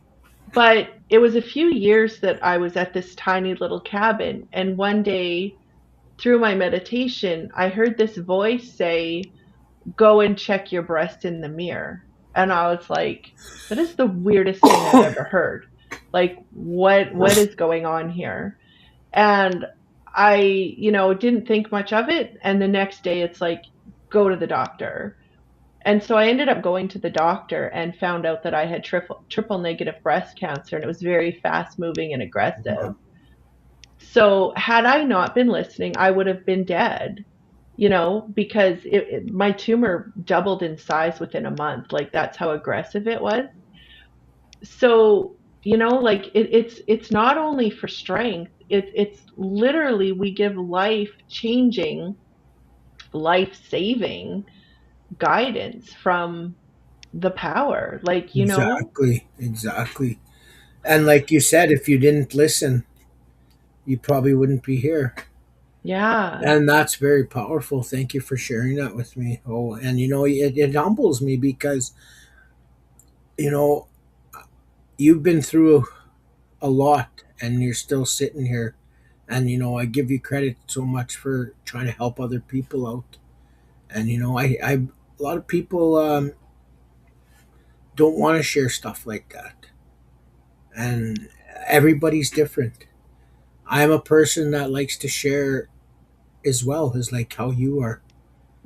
but it was a few years that I was at this tiny little cabin. And one day through my meditation, I heard this voice say, go and check your breast in the mirror. And I was like, that is the weirdest thing I've ever heard. Like what is going on here? And I, didn't think much of it. And the next day it's like, go to the doctor. And so I ended up going to the doctor and found out that I had triple negative breast cancer and it was very fast moving and aggressive. So had I not been listening, I would have been dead, because my tumor doubled in size within a month. Like that's how aggressive it was. So, like it's not only for strength, it's literally we give life changing, life saving guidance from the power. Like, Exactly. Exactly. And like you said, if you didn't listen, you probably wouldn't be here. yeah. And that's very powerful. Thank you for sharing that with me. Oh, and it humbles me because, you know, you've been through a lot and you're still sitting here. And, I give you credit so much for trying to help other people out. And, a lot of people don't want to share stuff like that. And everybody's different. I'm a person that likes to share as well as like how you are.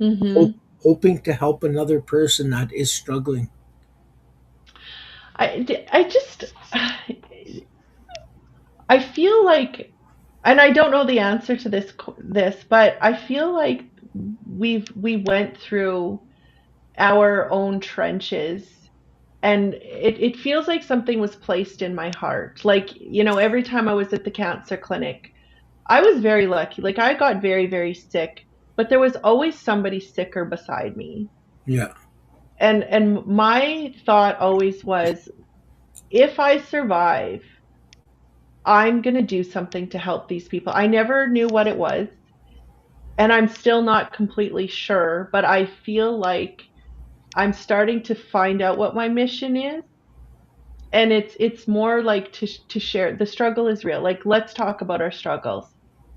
Hope, Mhm. hoping to help another person that is struggling. I just I feel like, and I don't know the answer to this, but I feel like we went through our own trenches and it feels like something was placed in my heart. Like, every time I was at the cancer clinic, I was very lucky. Like I got very, very sick, but there was always somebody sicker beside me. Yeah. And my thought always was, if I survive, I'm going to do something to help these people. I never knew what it was, and I'm still not completely sure, but I feel like I'm starting to find out what my mission is. And it's more like to share. The struggle is real. Like let's talk about our struggles.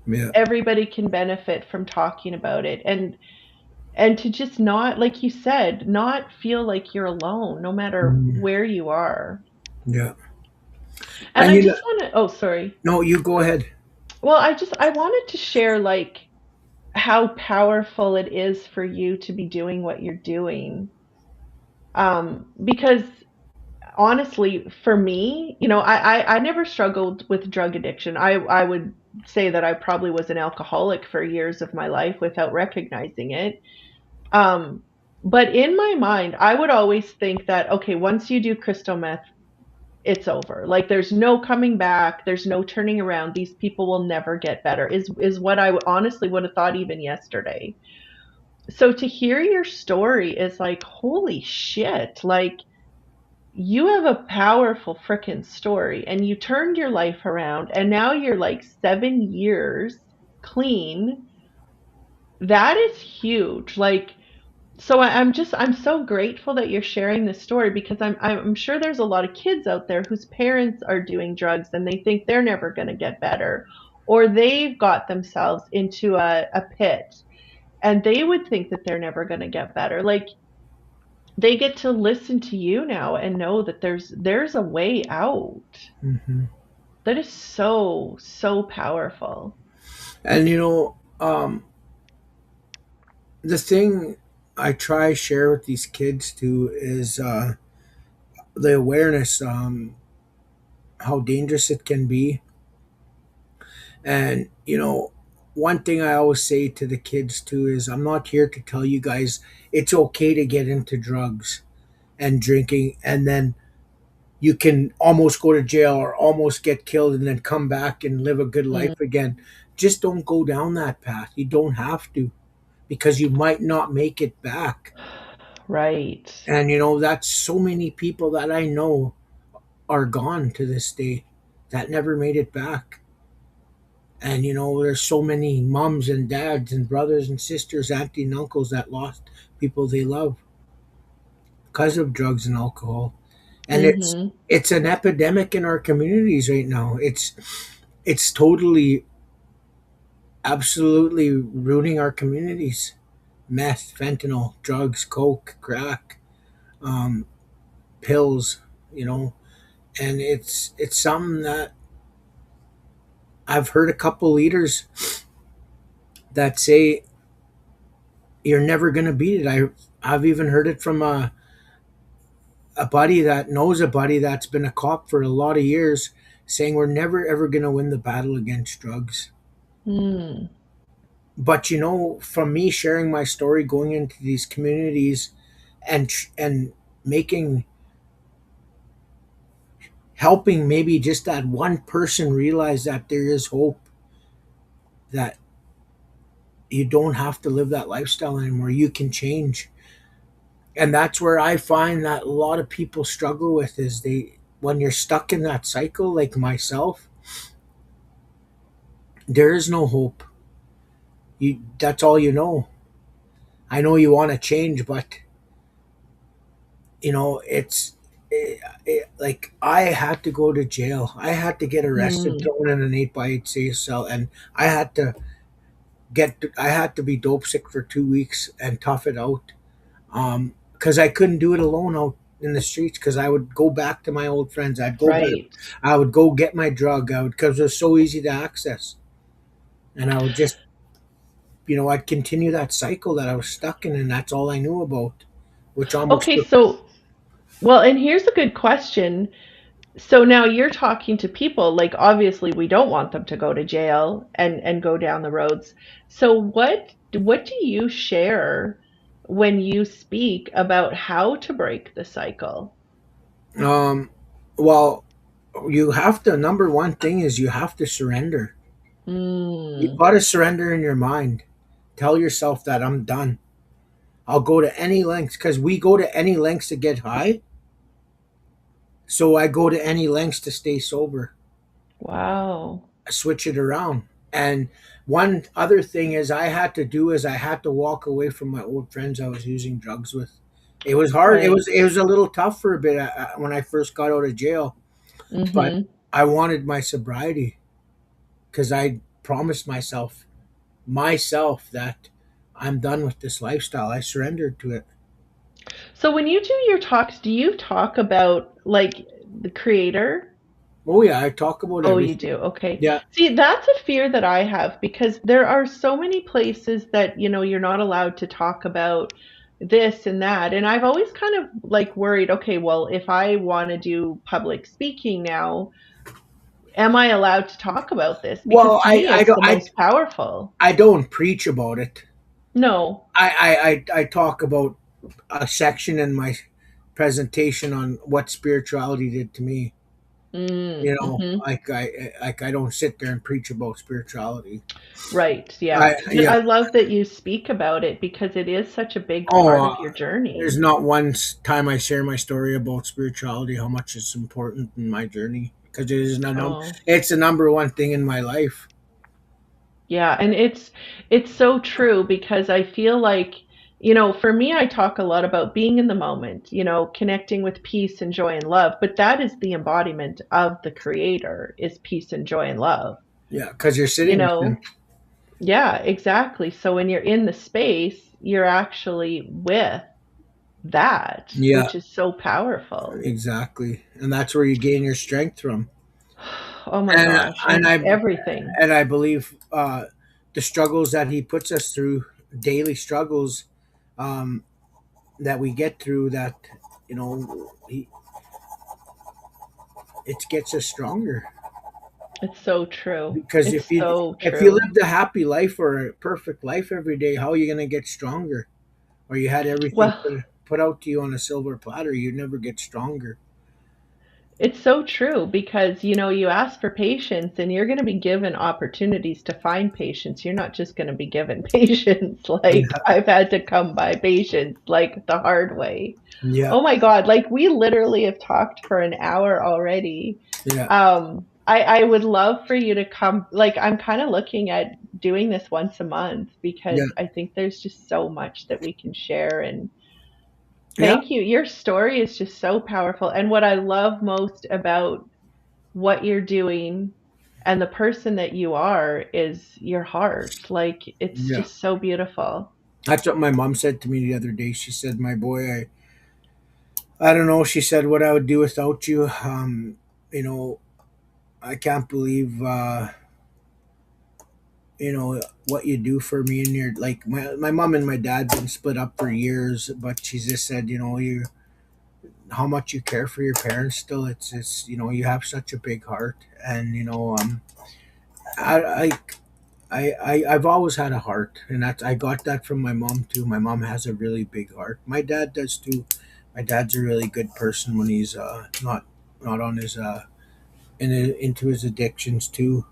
Yeah. Everybody can benefit from talking about it, and to just not, like you said, not feel like you're alone no matter Mm. where you are. Yeah. And And I just want to, oh sorry. no, you go ahead. Well, I wanted to share like how powerful it is for you to be doing what you're doing. Because honestly, for me, I never struggled with drug addiction. I would say that I probably was an alcoholic for years of my life without recognizing it. Um, but in my mind, I would always think that, okay, once you do crystal meth, it's over. Like there's no coming back, there's no turning around. These people will never get better. Is what I honestly would have thought even yesterday. So to hear your story is like, holy shit. Like, you have a powerful freaking story and you turned your life around and now you're like 7 years clean. That is huge. Like, so I'm so grateful that you're sharing this story because I'm sure there's a lot of kids out there whose parents are doing drugs and they think they're never going to get better, or they've got themselves into a pit and they would think that they're never going to get better. Like, they get to listen to you now and know that there's a way out. Hmm. That is so, so powerful. And the thing I try share with these kids too is the awareness, how dangerous it can be. And one thing I always say to the kids too is I'm not here to tell you guys it's okay to get into drugs and drinking, and then you can almost go to jail or almost get killed and then come back and live a good Mm, life again. Just don't go down that path. You don't have to, because you might not make it back. right. And that's so many people that I know are gone to this day that never made it back. And there's so many moms and dads and brothers and sisters, auntie and uncles that lost people they love because of drugs and alcohol. And it's Mhm. it's an epidemic in our communities right now. It's totally, absolutely ruining our communities. Meth, fentanyl, drugs, coke, crack, um, pills, you know, and it's something that I've heard a couple leaders that say you're never going to beat it. I've even heard it from a buddy that knows a buddy that's been a cop for a lot of years, saying we're never ever going to win the battle against drugs. Mm, But from me sharing my story, going into these communities and making, helping maybe just that one person realize that there is hope, that you don't have to live that lifestyle anymore, you can change. And that's where I find that a lot of people struggle with is they, when you're stuck in that cycle like myself, there is no hope. That's all you know. I know you want to change, but like I had to go to jail. I had to get arrested, mm, thrown in an 8 by 8 safe cell, and I had to be dope sick for 2 weeks and tough it out. Because I couldn't do it alone out in the streets. Because I would go back to my old friends. I'd go back. right. I would go get my drug. I would, because it was so easy to access, and I would just, I'd continue that cycle that I was stuck in, and that's all I knew about, which almost Okay, took. so, well, and here's a good question. So now you're talking to people, like, obviously we don't want them to go to jail and go down the roads. So what do you share when you speak about how to break the cycle? Um, well, you have to. Number one thing is you have to surrender. You Mm, got to surrender in your mind. Tell yourself that I'm done. I'll go to any lengths, because we go to any lengths to get high. So I go to any lengths to stay sober. wow. I switch it around. And one other thing is I had to walk away from my old friends I was using drugs with. It was hard. Right. It was a little tough for a bit when I first got out of jail, but Mm-hmm. I wanted my sobriety because I promised myself that I'm done with this lifestyle. I surrendered to it. So when you do your talks, do you talk about like the creator? Oh yeah, I talk about Oh, you everything. do. Okay. Yeah. See, that's a fear that I have because there are so many places that, you're not allowed to talk about this and that. And I've always kind of like worried, okay, well, if I want to do public speaking now, am I allowed to talk about this? Because Well, to me, it's the most powerful. I don't preach about it. No. I talk about a section in my presentation on what spirituality did to me. You know, Mm-hmm. I don't sit there and preach about spirituality. Right. Yeah. I yeah. I love that you speak about it because it is such a big Oh, part of your there's journey. not one time I share my story about spirituality, how much it's important in my journey, because it is Oh, it's the number one thing in my life. yeah. And it's so true because I feel like, you know, for me, I talk a lot about being in the moment, you know, connecting with peace and joy and love, but that is the embodiment of the creator is peace and joy and love, Yeah, because you're you sitting with them. know? Yeah, exactly. So when you're in the space, you're actually with that, Yeah, which is so powerful. exactly, and that's where you gain your strength from. Oh my And gosh, and and I everything. and I believe the struggles that he puts us through, daily struggles, um, that we get through, that it gets us stronger. It's so true. Because It's so if you true. lived a happy life or a perfect life every day, how are you going to get stronger? Or you had everything Well, put out to you on a silver platter, you never get stronger. it's so true because, you know, you ask for patience and you're going to be given opportunities to find patience. You're not just going to be given patience. Like, Yeah, I've had to come by patience, like the hard way. yeah, Oh my God, like we literally have talked for an hour already. yeah, I would love for you to come. Like, I'm kind of looking at doing this once a month yeah, because I think there's just so much that we can share. And yeah, thank you. Your story is just so powerful. And what I love most about what you're doing and the person that you are is your heart. Like, it's yeah. just so beautiful. That's what my mom said to me the other day. She said, "My boy, I don't know." She said, "What I would do without you. You know, I can't believe what you do for me, and you're like my mom and my dad been split up for years, but she just said, you how much you care for your parents still. It's you have such a big heart, and I I've always had a heart, and that I got that from my mom too. My mom has a really big heart. My dad does too. My dad's a really good person when he's not on his into his addictions too.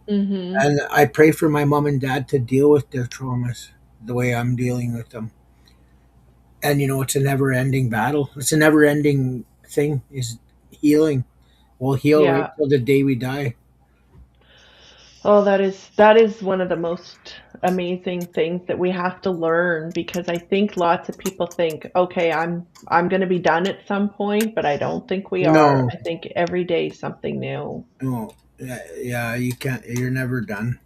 Hmm. And I pray for my mom and dad to deal with their traumas the way I'm dealing with them. And it's a never ending battle. It's a never ending thing. Is healing. We'll heal right Yeah. till the day we die. Oh, that is one of the most amazing things that we have to learn because I think lots of people think, okay, I'm going to be done at some point, but I don't think we are. No, I think every day is something new. no, yeah, you can't. You're never done.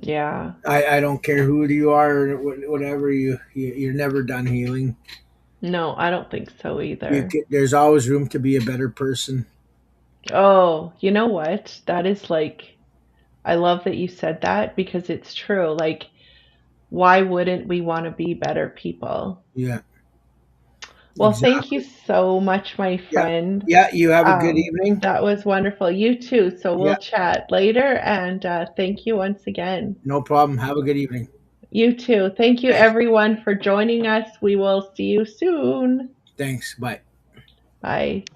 Yeah. I don't care who you are or whatever. You're never done healing. No, I don't think so either. There's always room to be a better person. Oh, you know what? That is like I love that you said that because it's true. Like, why wouldn't we want to be better people? Yeah, Well, thank you exactly. so much, my Yeah, friend. yeah. You have a good evening. That was wonderful. You too. So Yeah, we'll chat later and thank you once again. no problem. Have a good evening. You too. Thank you, Thanks. everyone, for joining us. We will see you soon. Thanks. Bye. Bye.